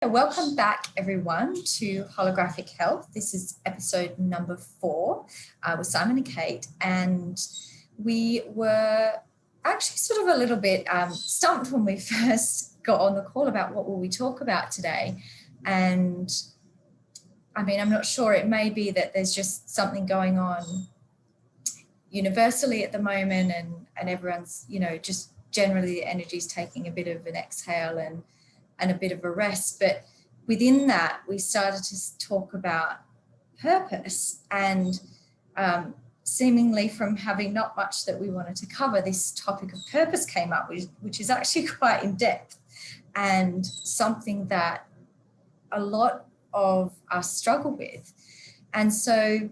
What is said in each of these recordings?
Welcome back everyone to Holographic Health. This is episode number 4 with Simon and Kate, and we were actually sort of a little bit stumped when we first got on the call about what will we talk about today. And I mean, I'm not sure, it may be that there's just something going on universally at the moment, and everyone's, you know, just generally the energy's taking a bit of an exhale and a bit of a rest. But within that, we started to talk about purpose, and seemingly from having not much that we wanted to cover, this topic of purpose came up, which is actually quite in depth and something that a lot of us struggle with. And so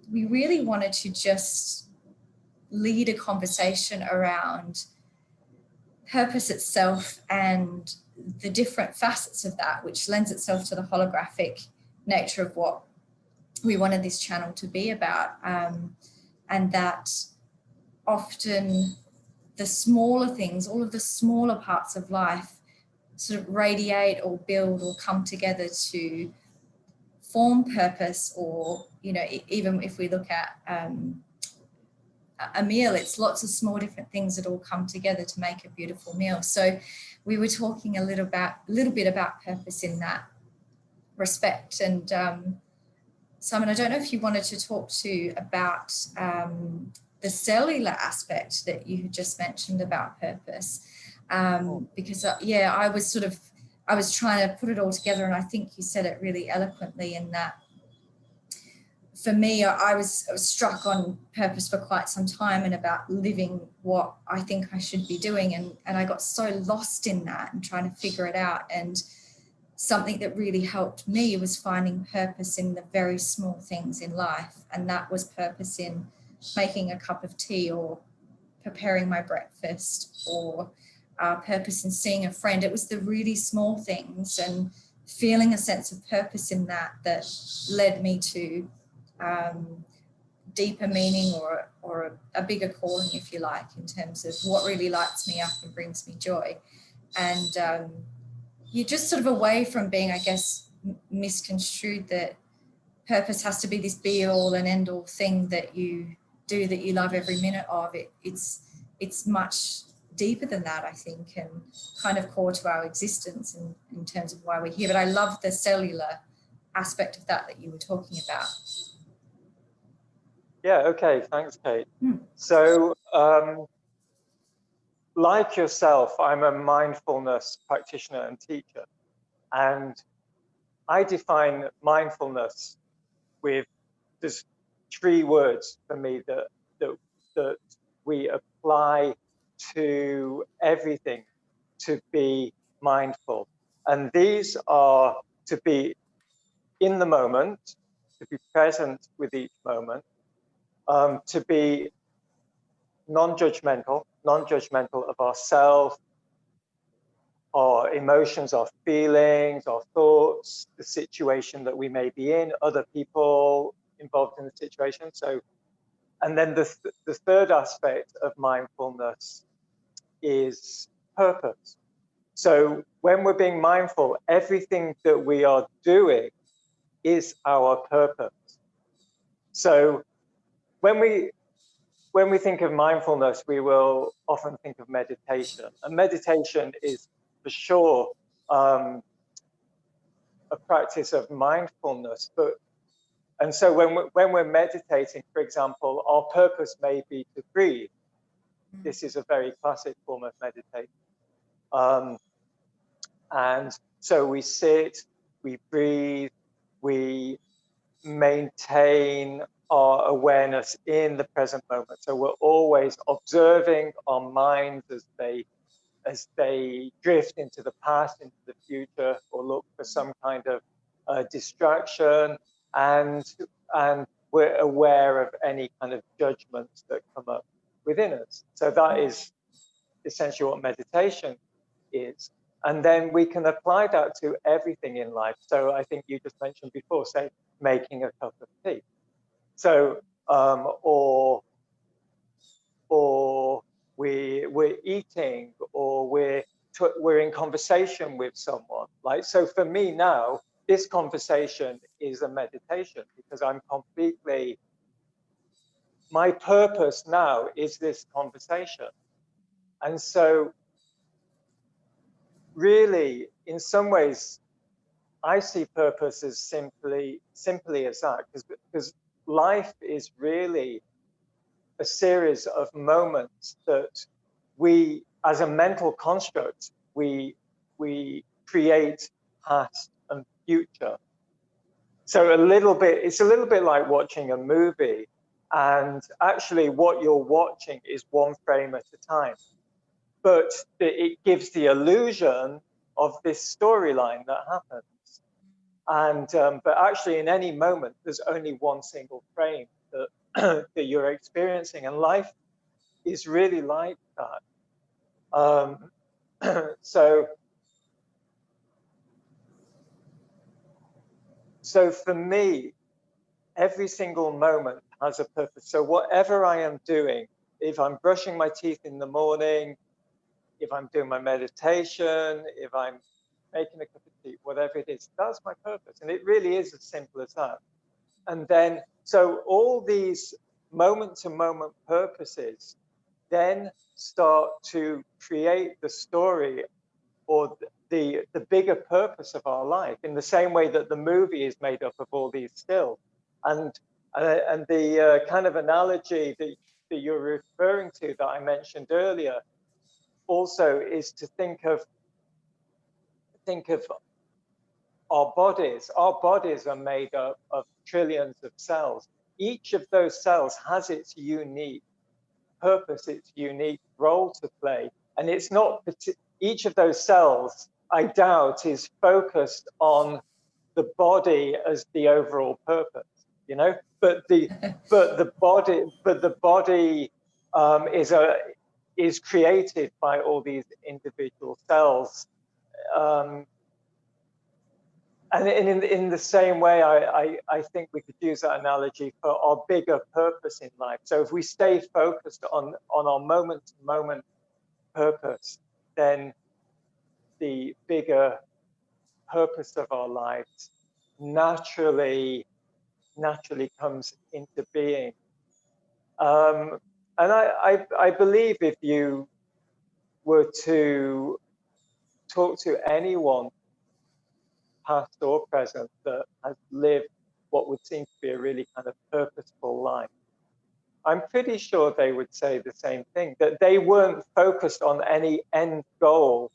we really wanted to just lead a conversation around purpose itself and the different facets of that, which lends itself to the holographic nature of what we wanted this channel to be about. And that often the smaller things, all of the smaller parts of life sort of radiate or build or come together to form purpose. Or, you know, even if we look at a meal, it's lots of small different things that all come together to make a beautiful meal. So we were talking a little bit about purpose in that respect. And Simon, I don't know if you wanted to talk about the cellular aspect that you had just mentioned about purpose, because I was trying to put it all together, and I think you said it really eloquently in that. For me, I was struck on purpose for quite some time and about living what I think I should be doing. And I got so lost in that and trying to figure it out. And something that really helped me was finding purpose in the very small things in life. And that was purpose in making a cup of tea or preparing my breakfast, or purpose in seeing a friend. It was the really small things and feeling a sense of purpose in that led me to deeper meaning or a bigger calling, if you like, in terms of what really lights me up and brings me joy. And you're just sort of away from being, I guess, misconstrued that purpose has to be this be all and end all thing that you do, that you love every minute of it. It's much deeper than that, I think, and kind of core to our existence in terms of why we're here. But I love the cellular aspect of that you were talking about. Yeah, okay, thanks, Kate. So, like yourself, I'm a mindfulness practitioner and teacher, and I define mindfulness with there's 3 words for me that we apply to everything to be mindful, and these are to be in the moment, to be present with each moment, to be non-judgmental of ourselves, our emotions, our feelings, our thoughts, the situation that we may be in, other people involved in the situation. So, and then the third aspect of mindfulness is purpose. So when we're being mindful, everything that we are doing is our purpose. So when we think of mindfulness, we will often think of meditation, and meditation is for sure a practice of mindfulness. And so when we're meditating, for example, our purpose may be to breathe. This is a very classic form of meditation. And so we sit, we breathe, we maintain our awareness in the present moment. So we're always observing our minds as they drift into the past, into the future, or look for some kind of distraction, and we're aware of any kind of judgments that come up within us. So that is essentially what meditation is. And then we can apply that to everything in life. So I think you just mentioned before, say, making a cup of tea. So, or we're eating, or we're we're in conversation with someone. Like, so for me now, this conversation is a meditation, because I'm completely, my purpose now is this conversation. And so really, in some ways, I see purpose as simply as that, because life is really a series of moments that we, as a mental construct, we create past and future. So it's a little bit like watching a movie, and actually what you're watching is one frame at a time, but it gives the illusion of this storyline that happens. And but actually, in any moment, there's only one single frame that that you're experiencing, and life is really like that. So for me, every single moment has a purpose. So whatever I am doing, if I'm brushing my teeth in the morning, if I'm doing my meditation, if I'm making a cup of tea, whatever it is, that's my purpose. And it really is as simple as that. And then, so all these moment-to-moment purposes then start to create the story or the bigger purpose of our life, in the same way that the movie is made up of all these stills. And the kind of analogy that you're referring to that I mentioned earlier also is to think of our bodies. Our bodies are made up of trillions of cells. Each of those cells has its unique purpose, its unique role to play. And it's not, each of those cells, I doubt, is focused on the body as the overall purpose, you know? But the body is created by all these individual cells. And in the same way, I think we could use that analogy for our bigger purpose in life. So if we stay focused on our moment-to-moment purpose, then the bigger purpose of our lives naturally comes into being. And I believe if you were to talk to anyone, past or present, that has lived what would seem to be a really kind of purposeful life, I'm pretty sure they would say the same thing, that they weren't focused on any end goal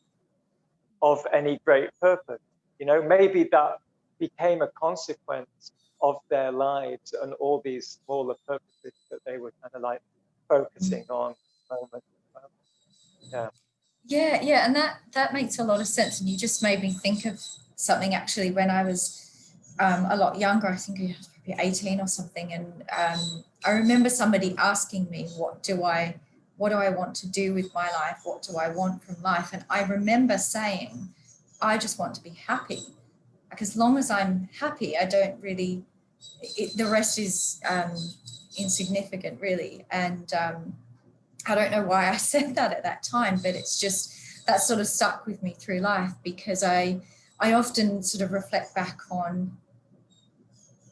of any great purpose. You know, maybe that became a consequence of their lives and all these smaller purposes that they were kind of like focusing on. Yeah, and that makes a lot of sense. And you just made me think of something actually when I was a lot younger. I think I was probably 18 or something, and I remember somebody asking me, what do I want to do with my life? What do I want from life? And I remember saying, I just want to be happy. Like, as long as I'm happy, I don't really, the rest is insignificant, really. And I don't know why I said that at that time, but it's just, that sort of stuck with me through life, because I often sort of reflect back on,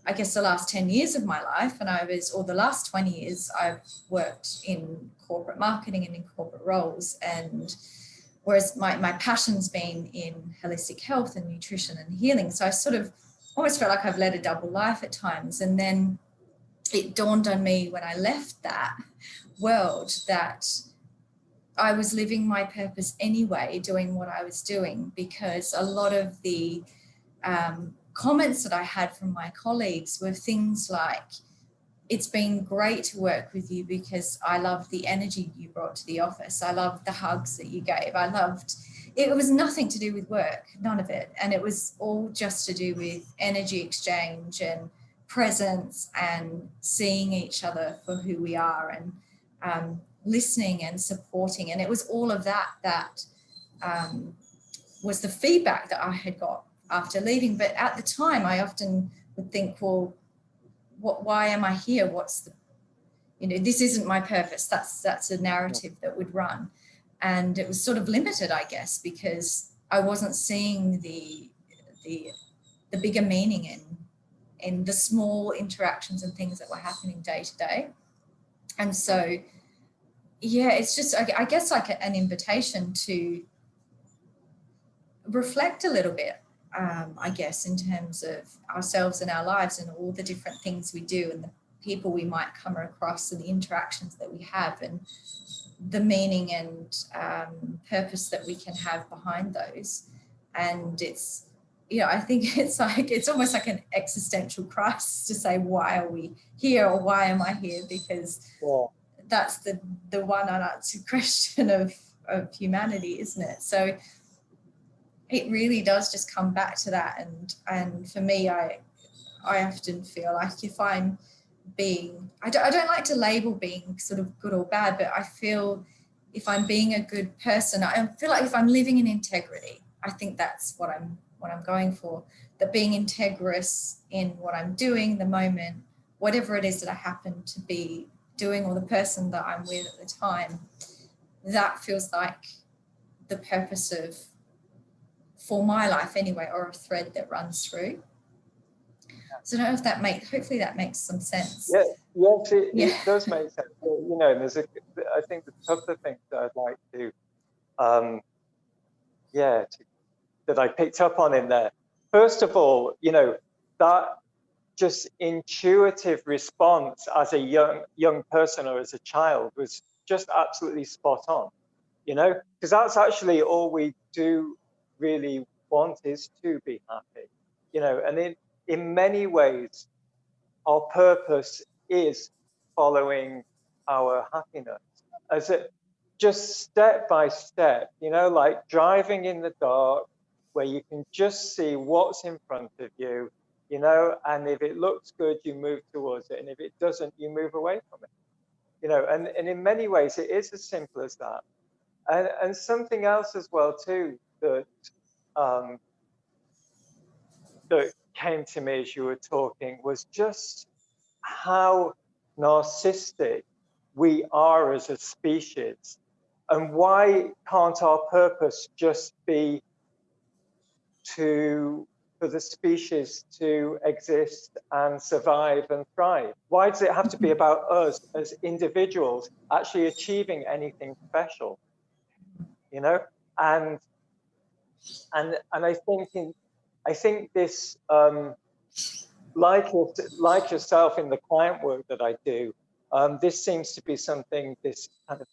I guess, the last 10 years of my life, and or the last 20 years, I've worked in corporate marketing and in corporate roles. And whereas my passion's been in holistic health and nutrition and healing. So I sort of almost felt like I've led a double life at times. And then it dawned on me when I left that world that I was living my purpose anyway, doing what I was doing, because a lot of the comments that I had from my colleagues were things like, it's been great to work with you because I loved the energy you brought to the office. I loved the hugs that you gave. It was nothing to do with work, none of it. And it was all just to do with energy exchange and presence and seeing each other for who we are, and listening and supporting. And it was all of that was the feedback that I had got after leaving. But at the time, I often would think, well, why am I here? This isn't my purpose. That's a narrative that would run. And it was sort of limited, I guess, because I wasn't seeing the bigger meaning in the small interactions and things that were happening day to day. And so, yeah, it's just, I guess, like an invitation to reflect a little bit, I guess, in terms of ourselves and our lives and all the different things we do and the people we might come across and the interactions that we have and the meaning and purpose that we can have behind those. And it's, I think it's almost like an existential crisis to say, why are we here, or why am I here? Because that's the one unanswered question of humanity, isn't it? So it really does just come back to that. And for me, I often feel like if I'm being, I don't like to label being sort of good or bad, but I feel if I'm being a good person, I feel like if I'm living in integrity, I think that's what I'm going for, that being integrous in what I'm doing, the moment, whatever it is that I happen to be doing, or the person that I'm with at the time, that feels like the purpose of, for my life anyway, or a thread that runs through. So I don't know if that hopefully that makes some sense. Yeah, yes, it does make sense. And there's I think the couple of things that I'd like to, that I picked up on in there. First of all, that just intuitive response as a young person or as a child was just absolutely spot on, because that's actually all we do really want, is to be happy, and in many ways, our purpose is following our happiness, as it just step by step, like driving in the dark, where you can just see what's in front of you, and if it looks good, you move towards it, and if it doesn't, you move away from it, and in many ways, it is as simple as that. And something else as well too that that came to me as you were talking was just how narcissistic we are as a species, and why can't our purpose just be for the species to exist and survive and thrive? Why does it have to be about us as individuals actually achieving anything special? And I think this, like yourself in the client work that I do, this seems to be something, this kind of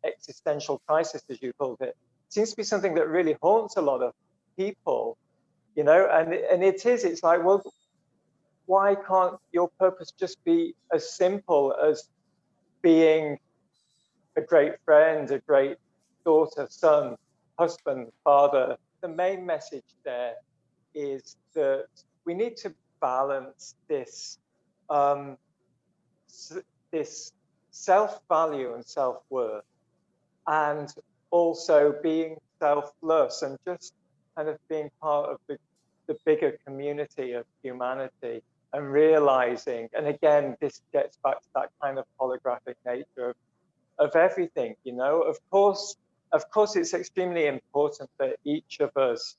existential crisis, as you called it, seems to be something that really haunts a lot of people, and it's like, well, why can't your purpose just be as simple as being a great friend, a great daughter, son, husband, father? The main message there is that we need to balance this this self-value and self-worth, and also being selfless, and just kind of being part of the bigger community of humanity, and realizing, and again, this gets back to that kind of holographic nature of everything, of course it's extremely important that each of us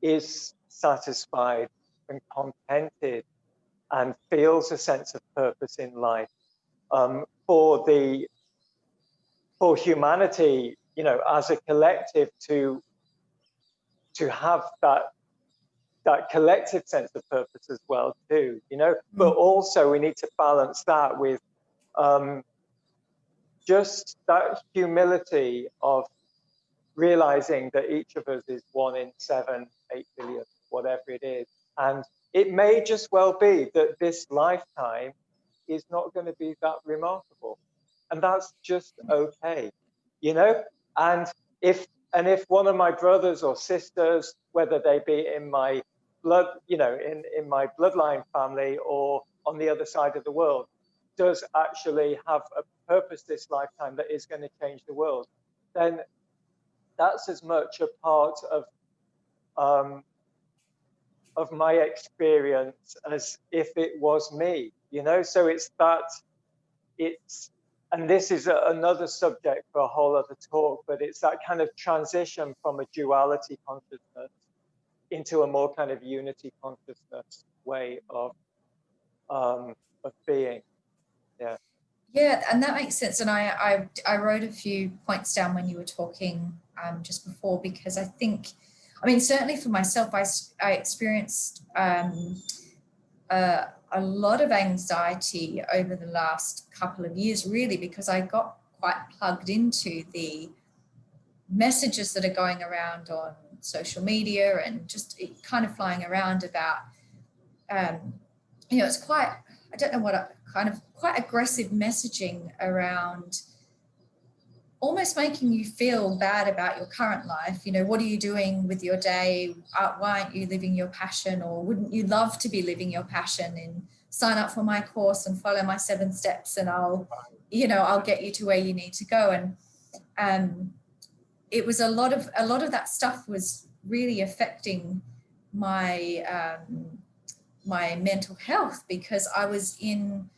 is satisfied and contented and feels a sense of purpose in life, for humanity, as a collective, to have that collective sense of purpose as well too, but also we need to balance that with just that humility of realizing that each of us is 1 in 7, 8 billion, whatever it is. And it may just well be that this lifetime is not going to be that remarkable. And that's just okay, And if one of my brothers or sisters, whether they be in my blood, in my bloodline family or on the other side of the world, does actually have a purpose this lifetime that is going to change the world, then that's as much a part of my experience as if it was me, So it's and this is another subject for a whole other talk, but it's that kind of transition from a duality consciousness into a more kind of unity consciousness way of being. Yeah. Yeah, and that makes sense. And I wrote a few points down when you were talking just before, because I think, I mean, certainly for myself, I experienced a lot of anxiety over the last couple of years, really, because I got quite plugged into the messages that are going around on social media and just kind of flying around about, you know, it's quite, I don't know what, kind of quite aggressive messaging around almost making you feel bad about your current life. You know, what are you doing with your day? Why aren't you living your passion? Or wouldn't you love to be living your passion? And sign up for my course and follow my 7 steps and I'll get you to where you need to go. And it was a lot of that stuff was really affecting my my mental health, because I was in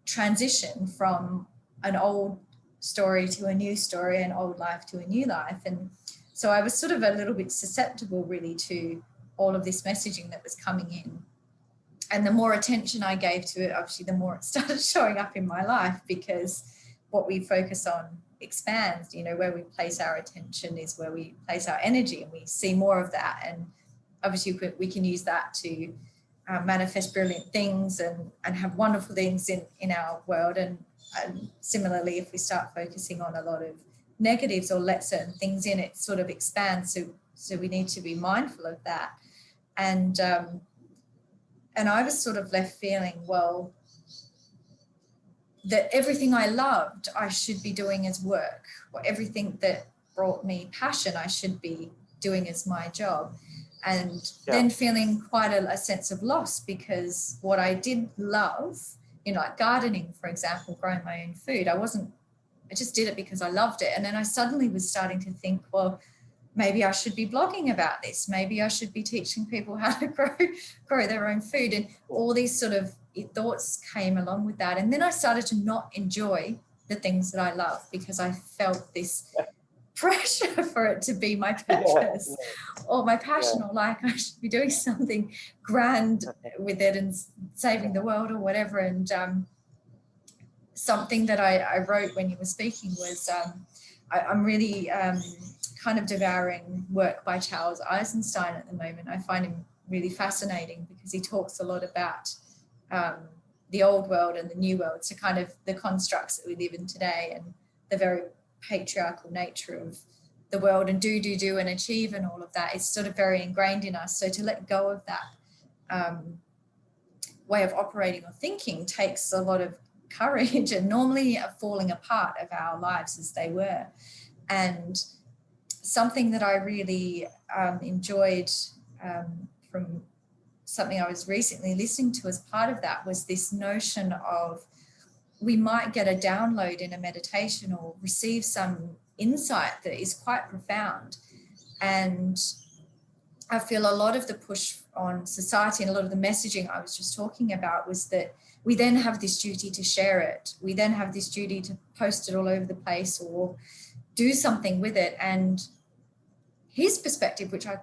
transition from an old story to a new story, an old life to a new life. And so I was sort of a little bit susceptible really to all of this messaging that was coming in. And the more attention I gave to it, obviously, the more it started showing up in my life, because what we focus on expands. You know, where we place our attention is where we place our energy, and we see more of that. And obviously we can use that to manifest brilliant things and have wonderful things in our world. And similarly, if we start focusing on a lot of negatives or let certain things in, it sort of expands. So we need to be mindful of that. And I was sort of left feeling, well, that everything I loved, I should be doing as work, or everything that brought me passion, I should be doing as my job. And then feeling quite a sense of loss, because what I did love, you know, like gardening, for example, growing my own food, I just did it because I loved it. And then I suddenly was starting to think, well, maybe I should be blogging about this. Maybe I should be teaching people how to grow their own food. And all these sort of thoughts came along with that. And then I started to not enjoy the things that I love, because I felt this pressure for it to be my purpose or my passion, or like I should be doing something grand with it and saving the world or whatever. And something that I wrote when you were speaking was I'm really kind of devouring work by Charles Eisenstein at the moment. I find him really fascinating, because he talks a lot about the old world and the new world, so kind of the constructs that we live in today, and the very patriarchal nature of the world, and do and achieve and all of that is sort of very ingrained in us. So to let go of that way of operating or thinking takes a lot of courage, and normally a falling apart of our lives as they were. And something that I really enjoyed from something I was recently listening to as part of that was this notion of, we might get a download in a meditation or receive some insight that is quite profound. And I feel a lot of the push on society and a lot of the messaging I was just talking about was that we then have this duty to share it. We then have this duty to post it all over the place or do something with it. And his perspective, which I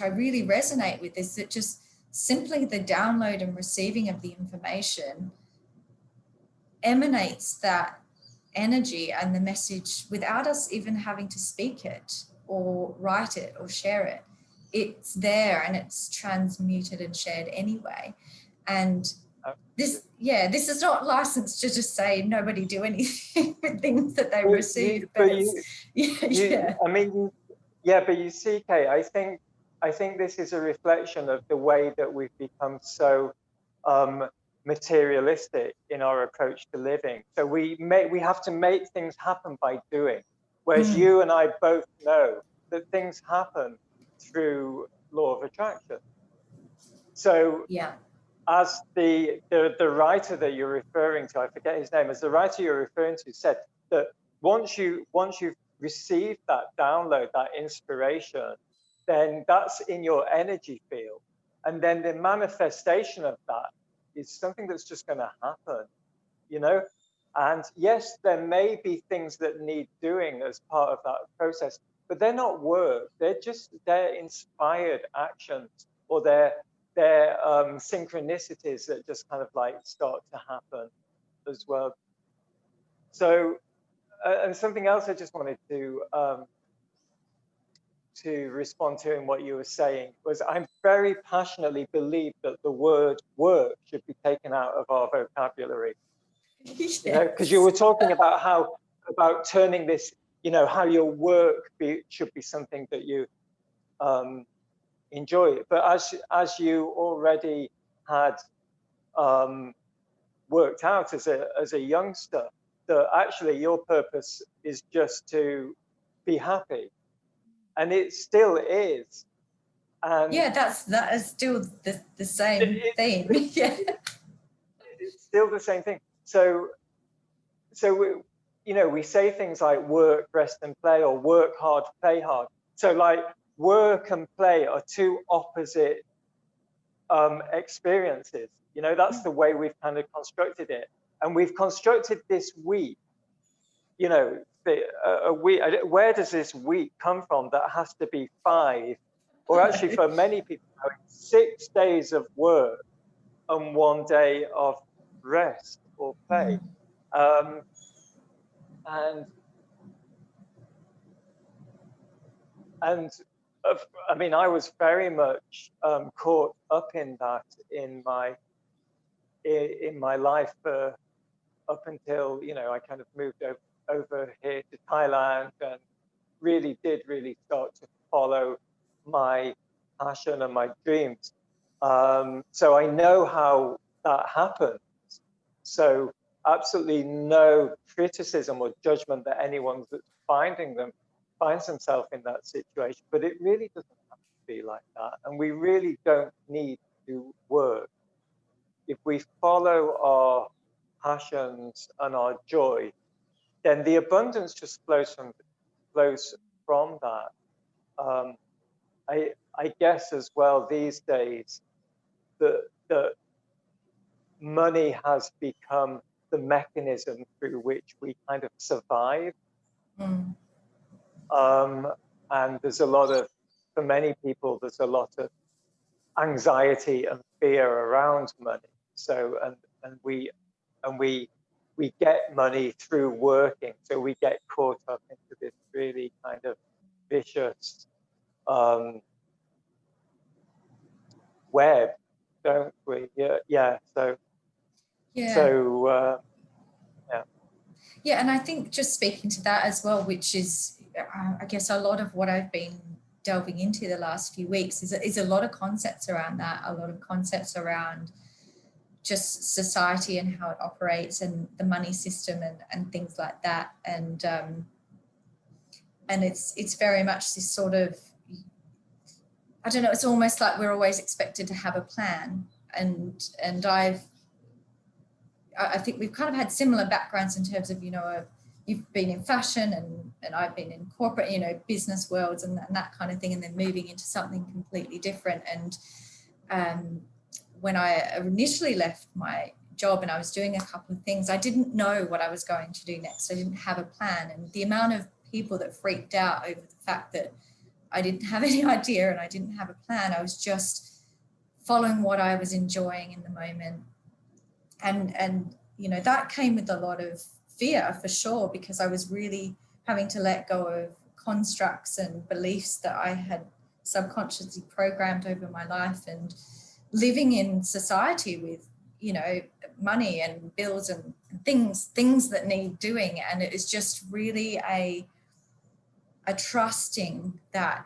really resonate with, is that just simply the download and receiving of the information emanates that energy and the message without us even having to speak it or write it or share it. It's there and it's transmuted and shared anyway. And this is not licensed to just say nobody do anything with things that they receive. But you see, Kay, I think this is a reflection of the way that we've become so materialistic in our approach to living. So we have to make things happen by doing, whereas you and I both know that things happen through law of attraction. So as the writer that you're referring to, I forget his name, as the writer you're referring to said that once you've received that download, that inspiration, then that's in your energy field, and then the manifestation of that is something that's just going to happen, you know. And yes, there may be things that need doing as part of that process, but they're not work. They're inspired actions, or they're synchronicities that just kind of like start to happen as well. So, and something else I just wanted to respond to in what you were saying was, I very passionately believe that the word work should be taken out of our vocabulary. Yes. You know, because you were talking about about turning this, you know, how your work should be something that you enjoy. But as you already had worked out as a youngster, that actually your purpose is just to be happy, and it still is. And yeah, that is still the same thing. Yeah, it's still the same thing. So we, you know, we say things like work, rest and play, or work hard, play hard. So like work and play are two opposite experiences. You know, that's the way we've kind of constructed it. And we've constructed this week, you know, a week, where does this week come from that has to be 5, or actually for many people, 6 days of work and 1 day of rest or play. And I mean, I was very much caught up in that in my life up until, you know, I kind of moved over here to Thailand and really did start to follow my passion and my dreams. So I know how that happens. So absolutely no criticism or judgment that anyone that's finds themselves in that situation, but it really doesn't have to be like that. And we really don't need to work. If we follow our passions and our joy, then the abundance just flows from that. I guess as well these days that money has become the mechanism through which we kind of survive. And there's a lot of, for many people, there's a lot of anxiety and fear around money. So, and we get money through working. So we get caught up into this really kind of vicious web, don't we? Yeah. So, yeah, and I think just speaking to that as well, which is, I guess, a lot of what I've been delving into the last few weeks is a lot of concepts around that, a lot of concepts around just society and how it operates and the money system and things like that. And it's very much this sort of, I don't know, it's almost like we're always expected to have a plan. And I think we've kind of had similar backgrounds in terms of, you know, you've been in fashion and I've been in corporate, you know, business worlds and that kind of thing, and then moving into something completely different. And when I initially left my job and I was doing a couple of things, I didn't know what I was going to do next. I didn't have a plan. And the amount of people that freaked out over the fact that I didn't have any idea and I didn't have a plan, I was just following what I was enjoying in the moment. And you know, that came with a lot of fear for sure, because I was really having to let go of constructs and beliefs that I had subconsciously programmed over my life, and living in society with, you know, money and bills and things that need doing. And it is just really a trusting that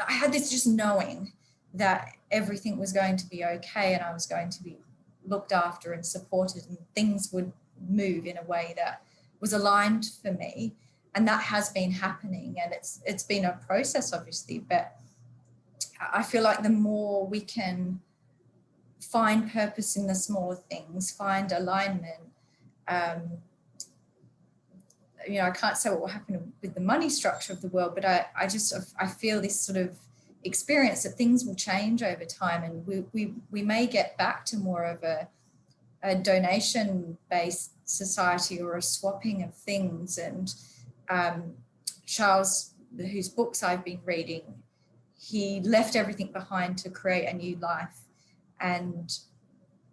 I had this just knowing that everything was going to be okay and I was going to be looked after and supported, and things would move in a way that was aligned for me. And that has been happening, and it's been a process, obviously, but I feel like the more we can find purpose in the smaller things, find alignment, you know, I can't say what will happen with the money structure of the world, but I feel this sort of experience that things will change over time, and we may get back to more of a donation-based society or a swapping of things. And Charles, whose books I've been reading, he left everything behind to create a new life and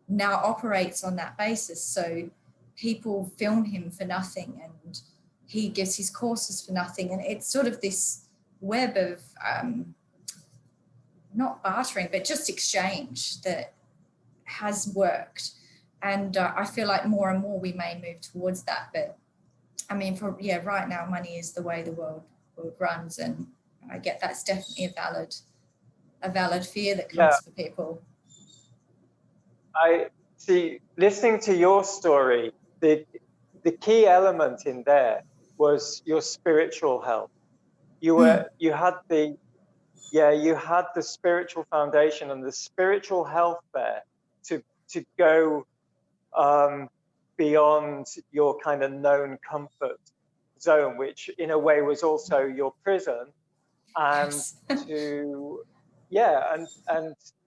now operates on that basis. So people film him for nothing and he gives his courses for nothing. And it's sort of this web of not bartering, but just exchange that has worked. And I feel like more and more we may move towards that. But I mean, right now, money is the way the world runs. And I get that's definitely a valid fear that comes for people. I see, listening to your story, the key element in there was your spiritual health. You had the spiritual foundation and the spiritual health there to go beyond your kind of known comfort zone, which in a way was also your prison, and yes.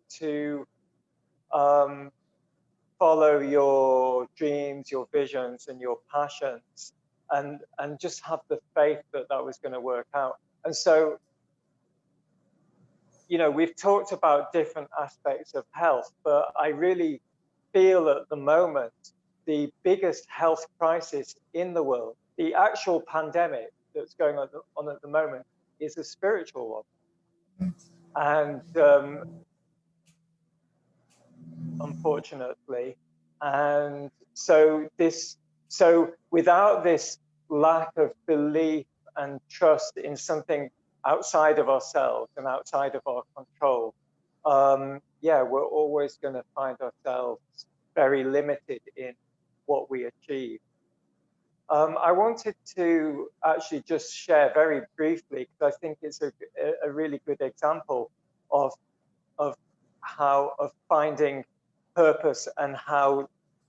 to follow your dreams, your visions, and your passions, and just have the faith that was going to work out. And so, we've talked about different aspects of health, but I really feel at the moment the biggest health crisis in the world, the actual pandemic that's going on at the moment, is a spiritual one. And unfortunately, and so without this lack of belief and trust in something outside of ourselves and outside of our control, we're always going to find ourselves very limited in what we achieve. I wanted to actually just share very briefly, because I think it's a really good example of finding purpose and how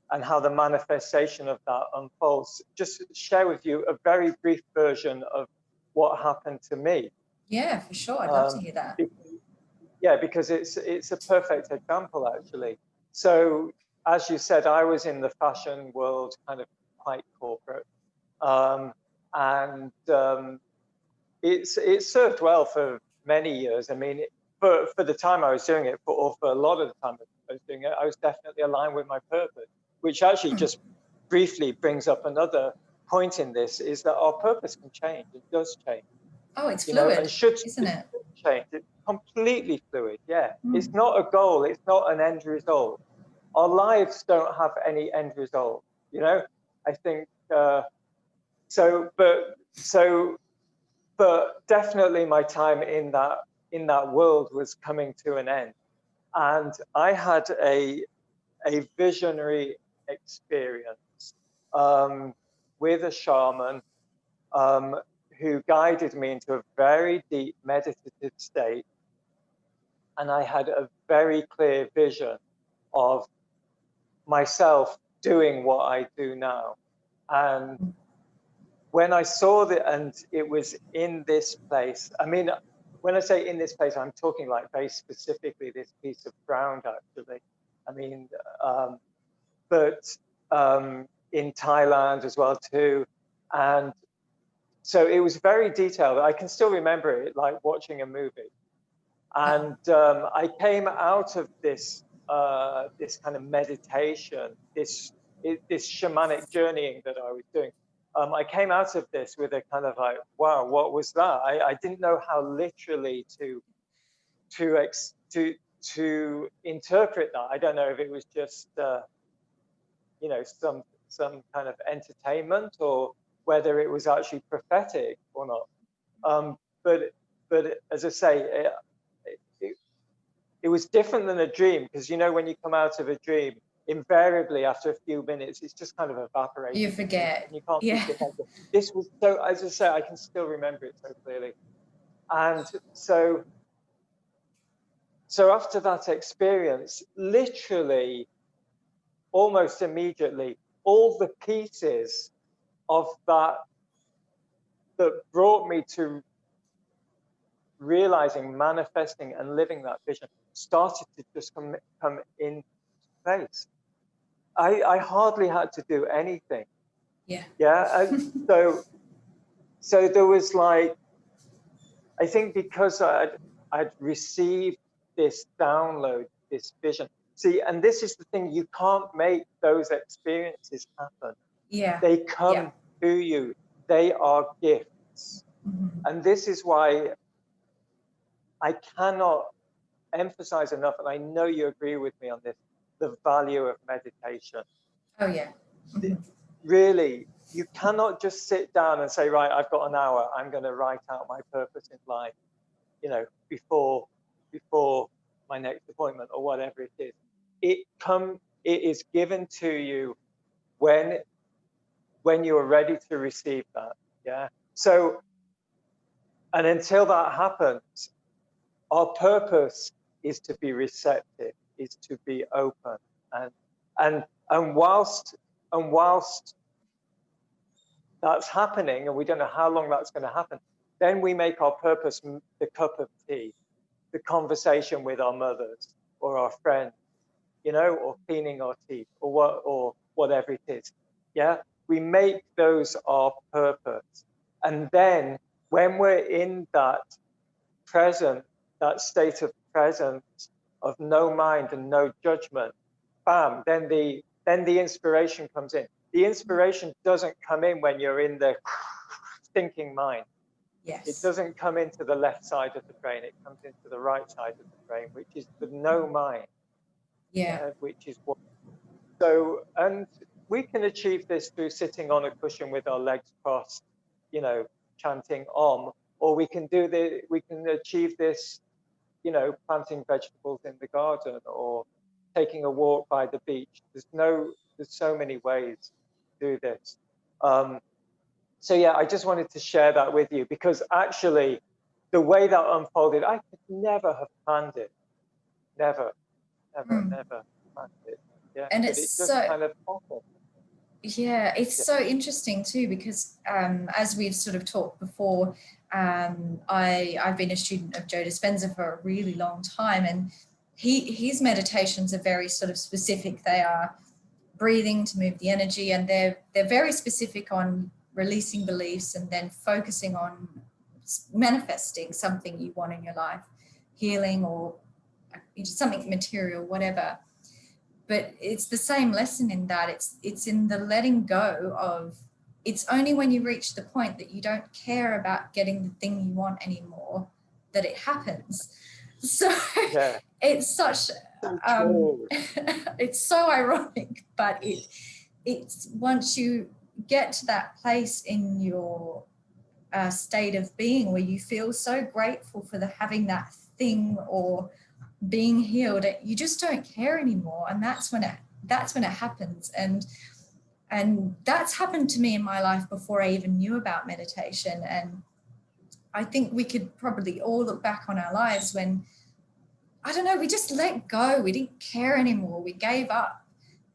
the manifestation of that unfolds. Just share with you a very brief version of what happened to me. Yeah, for sure. I'd love to hear that. Because it's a perfect example, actually. So, as you said, I was in the fashion world, kind of quite corporate, and it served well for many years. I mean, for the time I was doing it, or for a lot of the time I was doing it, I was definitely aligned with my purpose, which actually just briefly brings up another point in this, is that our purpose can change. It does change. Oh, it's fluid, and should isn't it? Change. It's completely fluid. Yeah, it's not a goal. It's not an end result. Our lives don't have any end result. I think but definitely my time in that world was coming to an end, and I had a visionary experience with a shaman who guided me into a very deep meditative state, and I had a very clear vision of myself doing what I do now. And when I saw that, and it was in this place, I mean, when I say in this place, I'm talking like very specifically this piece of ground, actually. I mean, but in Thailand as well too. And so it was very detailed. I can still remember it like watching a movie. And I came out of this kind of meditation, this shamanic journeying that I was doing. I came out of this with a kind of like, wow, what was that? I didn't know how literally to interpret that. I don't know if it was just some kind of entertainment, or whether it was actually prophetic or not. But as I say, it was different than a dream, because when you come out of a dream, invariably after a few minutes it's just kind of evaporated. You forget. And you can't keep it like that. This was so, as I say, I can still remember it so clearly. And so after that experience, literally almost immediately, all the pieces of that brought me to realizing, manifesting, and living that vision started to just come in place. I hardly had to do anything. Yeah. So there was like, I think because I'd received this download, this vision. See, and this is the thing, you can't make those experiences happen. Yeah. They come to you. They are gifts. And this is why I cannot emphasize enough, and I know you agree with me on this, the value of meditation. Oh, yeah. Really, you cannot just sit down and say, right, I've got an hour, I'm going to write out my purpose in life, you know, before my next appointment or whatever it is. It is given to you when you're ready to receive that. Yeah. So, and until that happens, our purpose is to be receptive, is to be open, and whilst that's happening, and we don't know how long that's going to happen, then we make our purpose the cup of tea, the conversation with our mothers or our friends, you know, or cleaning our teeth, or whatever it is. Yeah, we make those our purpose, and then when we're in that state of presence, of no mind and no judgment, bam, then the inspiration comes in. The inspiration doesn't come in when you're in the thinking mind. Yes. It doesn't come into the left side of the brain. It comes into the right side of the brain, which is the no mind. Yeah. Which is what. So, and we can achieve this through sitting on a cushion with our legs crossed, you know, chanting Om, or we can achieve this, you know, planting vegetables in the garden or taking a walk by the beach. There's so many ways to do this. So yeah, I just wanted to share that with you, because actually the way that unfolded, I could never have planned it. Never planned it. Yeah, and but it's it just so kind of happened. Yeah, it's so interesting too, because as we've sort of talked before, I've been a student of Joe Dispenza for a really long time, and his meditations are very sort of specific. They are breathing to move the energy, and they're very specific on releasing beliefs and then focusing on manifesting something you want in your life, healing or something material, whatever. But it's the same lesson in that it's in the letting go of, it's only when you reach the point that you don't care about getting the thing you want anymore that it happens. So Yeah. it's such it's so ironic, but it's once you get to that place in your state of being where you feel so grateful for having that thing or being healed, you just don't care anymore, and that's when it happens. And that's happened to me in my life before I even knew about meditation. And I think we could probably all look back on our lives when, I don't know, we just let go, we didn't care anymore, we gave up,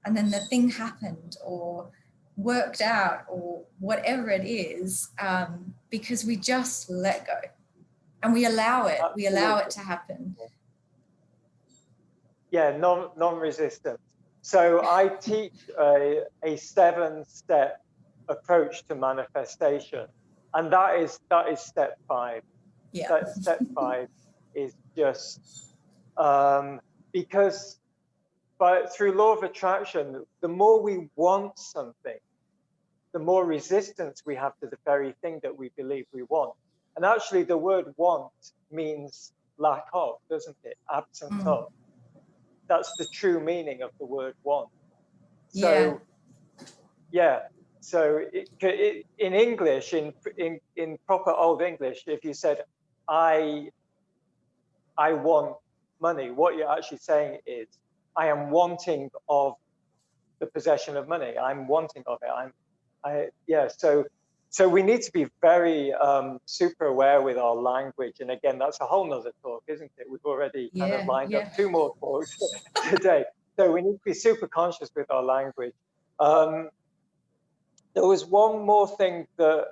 and then the thing happened or worked out or whatever it is, because we just let go and we allow it. Absolutely. We allow it to happen. Yeah, non-resistance. So I teach a 7-step approach to manifestation, and that is step 5. Yeah. Step 5 is just because through law of attraction, the more we want something, the more resistance we have to the very thing that we believe we want. And actually, the word want means lack of, doesn't it? Absence of. That's the true meaning of the word want. So yeah. So in English, in proper old English, if you said I want money, what you're actually saying is I am wanting of the possession of money. I'm wanting of it. So we need to be very super aware with our language. And again, that's a whole nother talk, isn't it? We've already kind of lined up 2 more talks today. So we need to be super conscious with our language. There was one more thing that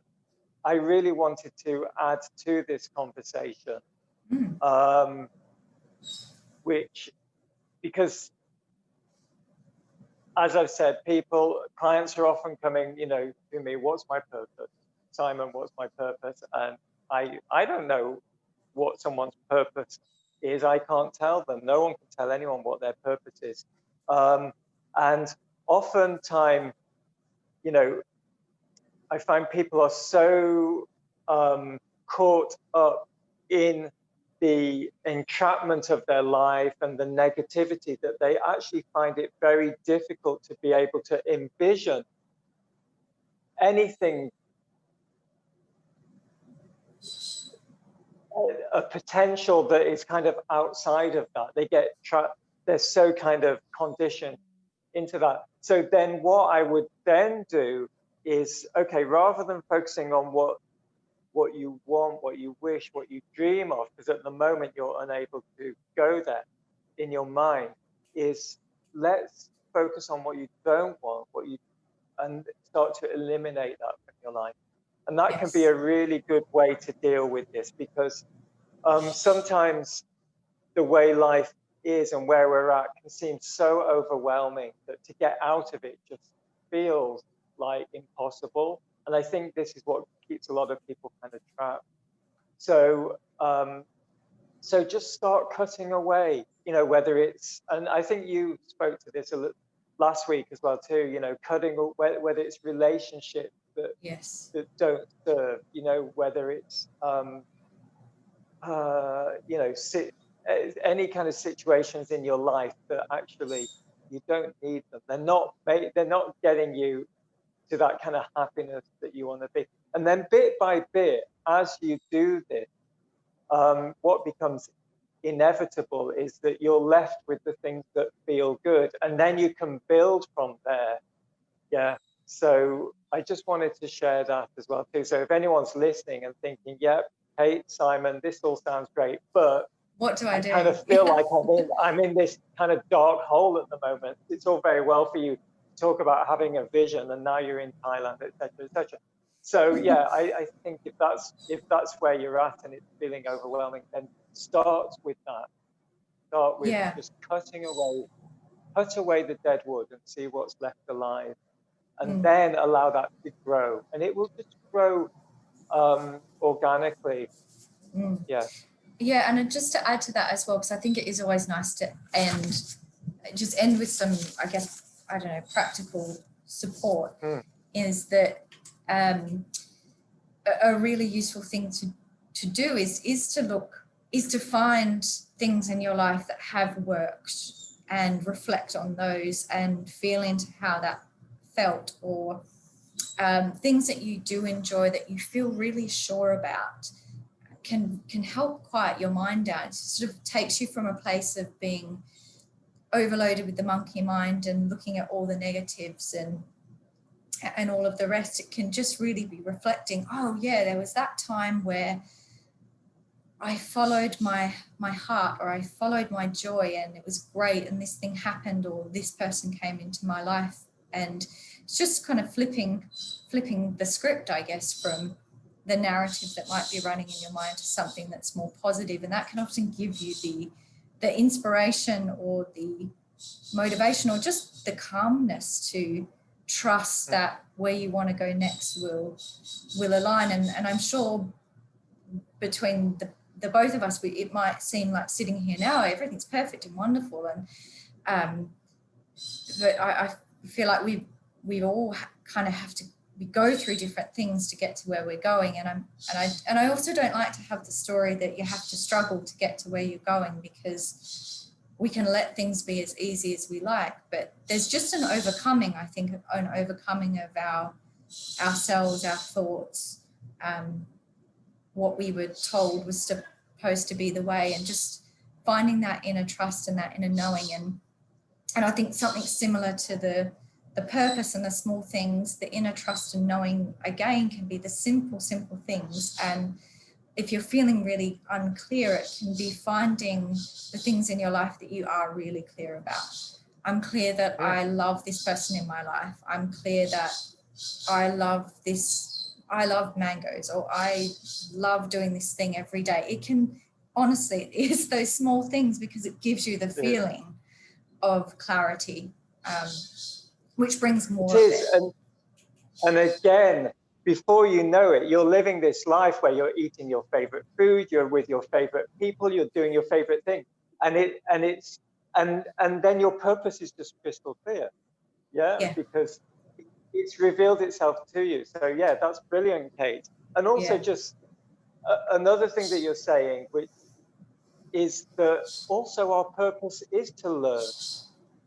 I really wanted to add to this conversation, which, because as I've said, clients are often coming, to me, what's my purpose? Simon, what's my purpose? And I don't know what someone's purpose is. I can't tell them. No one can tell anyone what their purpose is. And oftentimes, I find people are so caught up in the entrapment of their life and the negativity that they actually find it very difficult to be able to envision anything, a potential that is kind of outside of that. They get trapped. They're so kind of conditioned into that. So then what I would then do is, okay, rather than focusing on what you want, what you wish, what you dream of, because at the moment you're unable to go there in your mind, is let's focus on what you don't want, and start to eliminate that from your life. And that can be a really good way to deal with this, because sometimes the way life is and where we're at can seem so overwhelming that to get out of it just feels like impossible. And I think this is what keeps a lot of people kind of trapped. So just start cutting away, whether it's, and I think you spoke to this last week as well too, cutting, whether it's relationships that don't serve, whether it's, any kind of situations in your life that actually you don't need them. They're not getting you to that kind of happiness that you want to be. And then bit by bit, as you do this, what becomes inevitable is that you're left with the things that feel good, and then you can build from there. Yeah. So I just wanted to share that as well too. So if anyone's listening and thinking, yep, hey, Simon, this all sounds great, but what do I do? I kind of feel like I'm in this kind of dark hole at the moment. It's all very well for you to talk about having a vision, and now you're in Thailand, etc., etc. So yeah, I think if that's where you're at and it's feeling overwhelming, then start with that. Start with just cut away the dead wood and see what's left alive, and then allow that to grow, and it will just grow organically. Yeah, and just to add to that as well, because I think it is always nice to end with some, I guess, I don't know, practical support, is that a really useful thing to do is to find things in your life that have worked and reflect on those and feel into how that felt, or things that you do enjoy that you feel really sure about can help quiet your down. It sort of takes you from a place of being overloaded with the monkey mind and looking at all the negatives and all of the rest. It can just really be reflecting, oh yeah, there was that time where I followed my heart, or I followed my joy, and it was great, and this thing happened, or this person came into my life. And it's just kind of flipping the script, I guess, from the narrative that might be running in your mind to something that's more positive. And that can often give you the inspiration or the motivation or just the calmness to trust that where you want to go next will align. And I'm sure between the both of us, it might seem like sitting here now, everything's perfect and wonderful. And but I feel like we all kind of have to, we go through different things to get to where we're going. And I also don't like to have the story that you have to struggle to get to where you're going, because we can let things be as easy as we like, but there's just an overcoming, I think, an overcoming of ourselves, our thoughts, what we were told was supposed to be the way, and just finding that inner trust and that inner knowing. And I think something similar to the purpose and the small things, the inner trust and knowing, again, can be the simple things. And if you're feeling really unclear, it can be finding the things in your life that you are really clear about. I'm clear that I love this person in my life. I'm clear that I love mangoes, or I love doing this thing every day. It can, honestly, it is those small things, because it gives you the feeling of clarity. which brings more It of is, it. and again, before you know it, you're living this life where you're eating your favorite food, you're with your favorite people, you're doing your favorite thing, and then your purpose is just crystal clear, Yeah. because it's revealed itself to you. So yeah, that's brilliant, Kate. And also Yeah. just another thing that you're saying, which is that also our purpose is to learn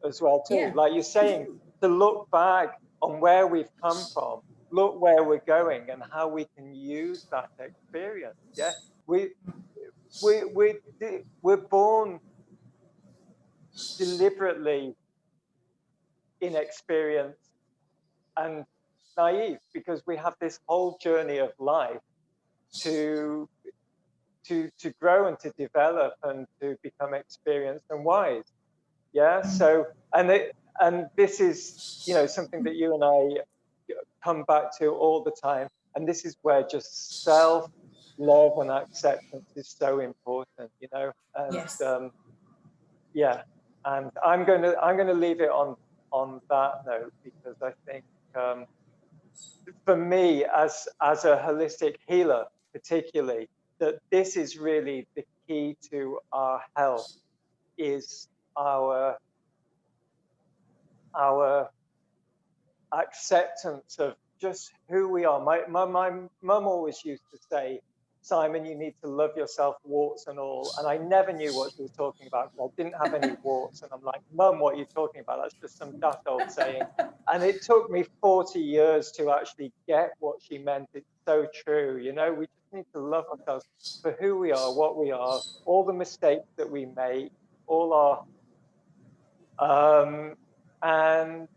as well too. Yeah. Like you're saying, to look back on where we've come from, look where we're going, and how we can use that experience. Yeah, we we we we're born deliberately inexperienced and naive because we have this whole journey of life to to grow and to develop and to become experienced and wise. Yeah. So and this is, you know, something that you and I come back to all the time, and this is where just self love and acceptance is so important, you know. And Yes. yeah, and I'm gonna leave it on that note, because I think for me as a holistic healer particularly, that this is really the key to our health, is our our acceptance of just who we are. My mum always used to say, Simon, you need to love yourself, warts and all. And I never knew what she was talking about because I didn't have any warts. And I'm like, Mum, what are you talking about? That's just some daft old saying. And it took me 40 years to actually get what she meant. It's so true. You know, we just need to love ourselves for who we are, what we are, all the mistakes that we make, all our, and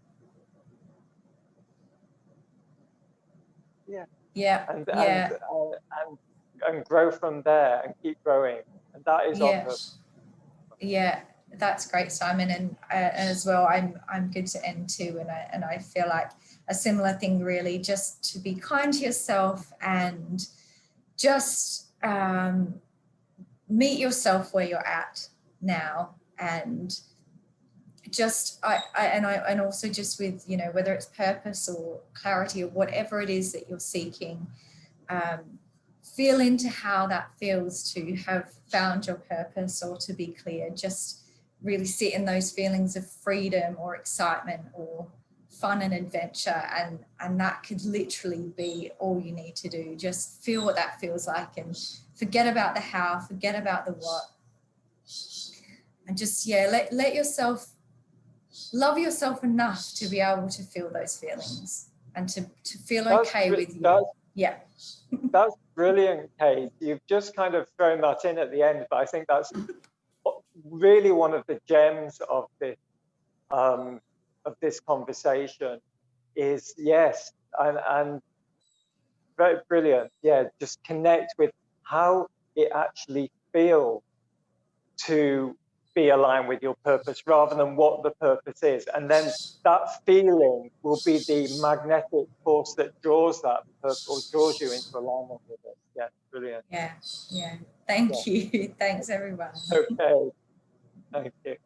yeah. Yeah. and and Yeah. uh, and and grow from there and keep growing, and that is our Yeah. purpose. Yeah, that's great, Simon. And as well, I'm good to end too. And I feel like a similar thing, really, just to be kind to yourself and just meet yourself where you're at now. And just and also just with, you know, whether it's purpose or clarity or whatever it is that you're seeking, feel into how that feels to have found your purpose or to be clear. Just really sit in those feelings of freedom or excitement or fun and adventure, and that could literally be all you need to do. Just feel what that feels like and forget about the how, forget about the what, and just let yourself love yourself enough to be able to feel those feelings and to feel okay with you. Yeah. That's brilliant, Kate. You've just kind of thrown that in at the end, but I think that's really one of the gems of this conversation. Is yes, and very brilliant. Yeah, just connect with how it actually feels to be aligned with your purpose rather than what the purpose is. And then that feeling will be the magnetic force that draws that purpose or draws you into alignment with it. Yeah, brilliant. Yeah. Thank you. Thanks, everyone. Okay, thank you.